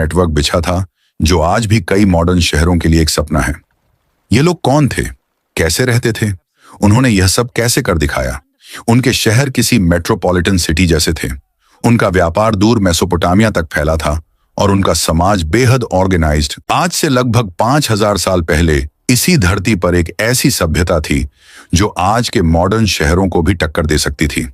Network बिछा था जो आज भी कई मॉडर्न शहरों के लिए एक सपना है। ये लोग कौन थे, कैसे रहते थे, उन्होंने यह सब कैसे कर दिखाया? उनके शहर किसी मेट्रोपॉलिटन सिटी जैसे थे। उनका व्यापार दूर मेसोपोटामिया तक फैला था और उनका समाज बेहद ऑर्गेनाइज्ड। आज से लगभग 5000 साल पहले इसी धरती पर एक ऐसी सभ्यता थी जो आज के मॉडर्न शहरों को भी टक्कर दे सकती थी।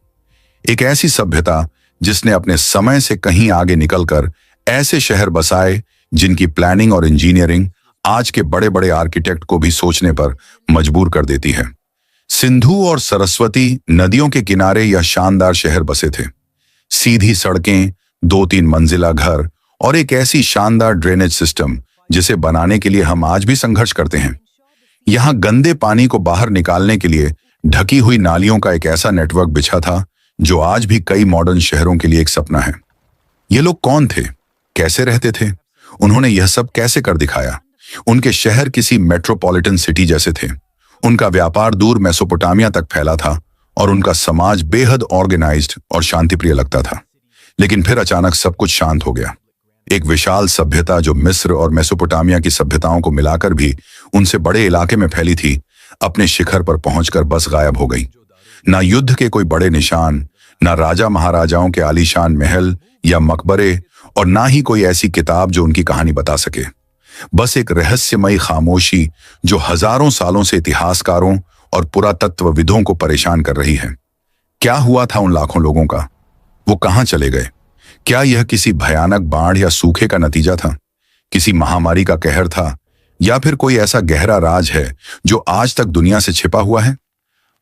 एक ऐसी सभ्यता जिसने अपने समय से कहीं आगे निकलकर ऐसे शहर बसाए जिनकी प्लानिंग और इंजीनियरिंग आज के बड़े बड़े आर्किटेक्ट को भी सोचने पर मजबूर कर देती है। सिंधु और सरस्वती नदियों के किनारे यह शानदार शहर बसे थे। सीधी सड़कें, 2-3 मंजिला घर और एक ऐसी शानदार ड्रेनेज सिस्टम जिसे बनाने के लिए हम आज भी संघर्ष करते हैं। यहाँ गंदे पानी को बाहर निकालने के लिए ढकी हुई नालियों का एक ऐसा नेटवर्क बिछा था जो आज भी कई मॉडर्न शहरों के लिए एक सपना है। ये लोग कौन थे, कैसे रहते थे, उन्होंने यह सब कैसे कर दिखाया? उनके शहर किसी मेट्रोपॉलिटन सिटी जैसे थे। उनका व्यापार दूर मेसोपोटामिया तक फैला था और उनका समाज बेहद ऑर्गेनाइज्ड और शांतिप्रिय लगता था। लेकिन फिर अचानक सब कुछ शांत हो गया। एक विशाल सभ्यता जो मिस्र और मेसोपोटामिया की सभ्यताओं को मिलाकर भी उनसे बड़े इलाके में फैली थी, अपने शिखर पर पहुंचकर बस गायब हो गई। ना युद्ध के कोई बड़े निशान, ना राजा महाराजाओं के आलीशान महल या मकबरे, और ना ही कोई ऐसी किताब जो उनकी कहानी बता सके। बस एक रहस्यमयी खामोशी जो हजारों सालों से इतिहासकारों और पुरातत्वविदों को परेशान कर रही है। क्या हुआ था उन लाखों लोगों का? वो कहां चले गए? क्या यह किसी भयानक बाढ़ या सूखे का नतीजा था, किसी महामारी का कहर था, या फिर कोई ऐसा गहरा राज है जो आज तक दुनिया से छिपा हुआ है?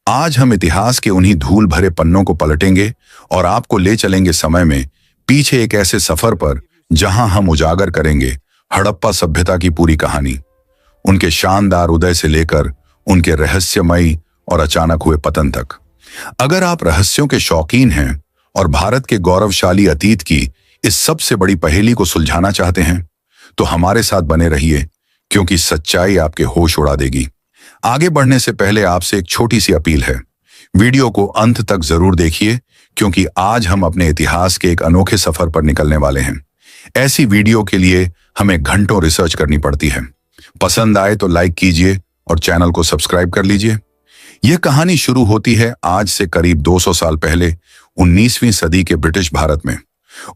आज हम इतिहास के उन्हीं धूल भरे पन्नों को पलटेंगे और आपको ले चलेंगे समय में पीछे एक ऐसे सफर पर जहां हम उजागर करेंगे हड़प्पा सभ्यता की पूरी कहानी, उनके शानदार उदय से लेकर उनके रहस्यमयी और अचानक हुए पतन तक। अगर आप रहस्यों के शौकीन हैं और भारत के गौरवशाली अतीत की इस सबसे बड़ी पहेली को सुलझाना चाहते हैं तो हमारे साथ बने रहिए, क्योंकि सच्चाई आपके होश उड़ा देगी। आगे बढ़ने से पहले आपसे एक छोटी सी अपील है। वीडियो को अंत तक जरूर देखिए, क्योंकि आज हम अपने इतिहास के एक अनोखे सफर पर निकलने वाले हैं। ऐसी वीडियो के लिए हमें घंटों रिसर्च करनी पड़ती है। पसंद आए तो लाइक कीजिए और चैनल को सब्सक्राइब कर लीजिए। यह कहानी शुरू होती है आज से करीब 200 साल पहले 19वीं सदी के ब्रिटिश भारत में।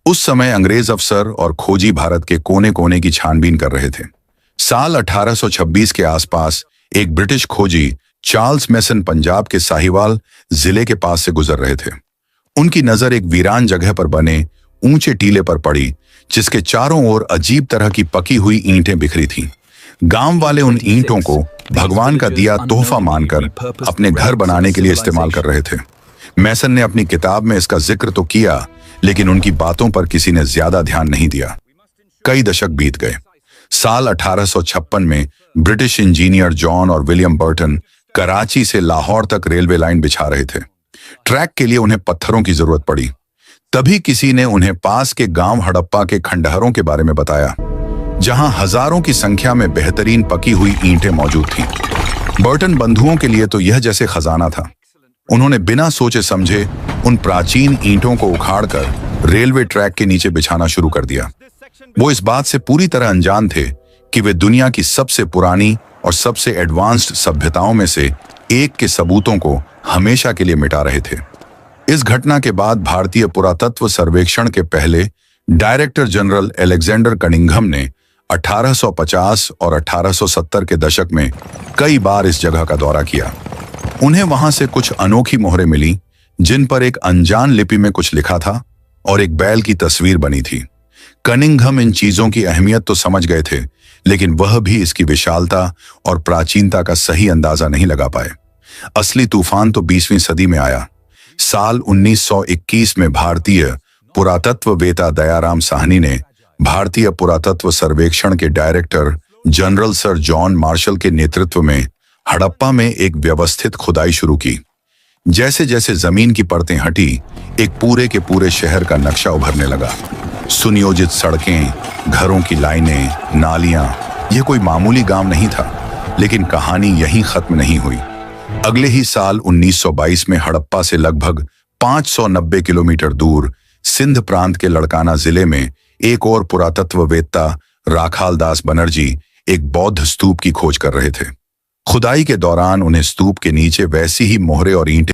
उस समय अंग्रेज अफसर और खोजी भारत के कोने कोने की छानबीन कर रहे थे। साल 1826 के आसपास एक ब्रिटिश खोजी चार्ल्स मेसन पंजाब के साहिवाल जिले के पास से गुजर रहे थे। उनकी नजर एक वीरान जगह पर बने ऊंचे टीले पर पड़ी, जिसके चारों ओर अजीब तरह की पकी हुई ईंटें बिखरी थीं। गांव वाले उन ईंटों को भगवान का दिया तोहफा मानकर अपने घर बनाने के लिए इस्तेमाल कर रहे थे। मैसन ने अपनी किताब में इसका जिक्र तो किया, लेकिन उनकी बातों पर किसी ने ज्यादा ध्यान नहीं दिया। कई दशक बीत गए। साल 1856 में ब्रिटिश इंजीनियर जॉन और विलियम बर्टन कराची से लाहौर तक रेलवे लाइन बिछा रहे थे। ट्रैक के लिए उन्हें पत्थरों की जरूरत पड़ी। तभी किसी ने उन्हें पास के गांव हड़प्पा के खंडहरों के बारे में बताया, जहां हजारों की संख्या में बेहतरीन पकी हुई ईंटें मौजूद थीं। बर्टन बंधुओं के लिए तो यह जैसे खजाना था। उन्होंने बिना सोचे समझे उन प्राचीन ईंटों को उखाड़कर रेलवे ट्रैक के नीचे बिछाना शुरू कर दिया। वो इस बात से पूरी तरह अनजान थे कि वे दुनिया की सबसे पुरानी और सबसे एडवांस्ड सभ्यताओं में से एक के सबूतों को हमेशा के लिए मिटा रहे थे। इस घटना के बाद भारतीय पुरातत्व सर्वेक्षण के पहले डायरेक्टर जनरल अलेक्जेंडर कनिंघम ने 1850 और 1870 के दशक में कई बार इस जगह का दौरा किया। उन्हें वहां से कुछ अनोखी मोहरें मिली, जिन पर एक अनजान लिपि में कुछ लिखा था और एक बैल की तस्वीर बनी थी। कनिंघम इन चीजों की अहमियत तो समझ गए थे, लेकिन वह भी इसकी विशालता और प्राचीनता का सही अंदाजा नहीं लगा पाए। असली तूफान तो 20वीं सदी में आया। साल 1921 में भारतीय पुरातत्ववेता दयाराम साहनी ने भारतीय पुरातत्व सर्वेक्षण के director general sir John Marshall के नेतृत्व में हड़प्पा में एक व्यवस्थित खुदाई शुरू की। जैसे जैसे जमीन की परतें हटी, एक पूरे के पूरे शहर का नक्शा उभरने लगा। सुनियोजित सड़कें, घरों की लाइनें, नालियां। यह कोई मामूली गांव नहीं था, लेकिन कहानी यहीं खत्म नहीं हुई। अगले ही साल 1922 में हड़प्पा से लगभग 590 किलोमीटर दूर सिंध प्रांत के लड़काना जिले में एक और पुरातत्ववेत्ता राखाल दास बनर्जी एक बौद्ध स्तूप की खोज कर रहे थे। खुदाई के दौरान उन्हें स्तूप के नीचे वैसी ही मोहरे और ईंटें